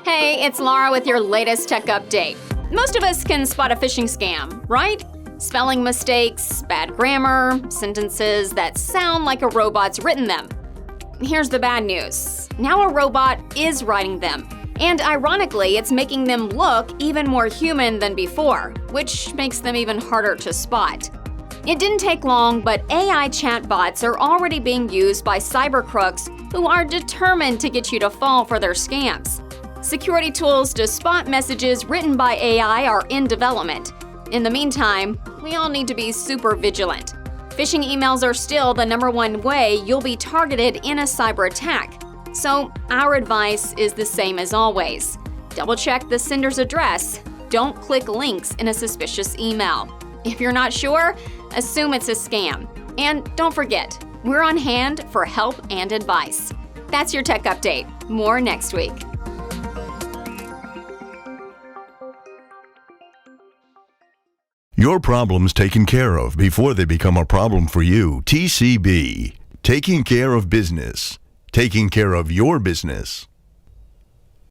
Hey, it's Laura with your latest tech update. Most of us can spot a phishing scam, right? Spelling mistakes, bad grammar, sentences that sound like a robot's written them. Here's the bad news. Now a robot is writing them. And ironically, it's making them look even more human than before, which makes them even harder to spot. It didn't take long, but AI chatbots are already being used by cyber crooks who are determined to get you to fall for their scams. Security tools to spot messages written by AI are in development. In the meantime, we all need to be super vigilant. Phishing emails are still the #1 way you'll be targeted in a cyber attack. So our advice is the same as always. Double-check the sender's address. Don't click links in a suspicious email. If you're not sure, assume it's a scam. And don't forget, we're on hand for help and advice. That's your tech update. More next week. Your problems taken care of before they become a problem for you. TCB. Taking care of business. Taking care of your business.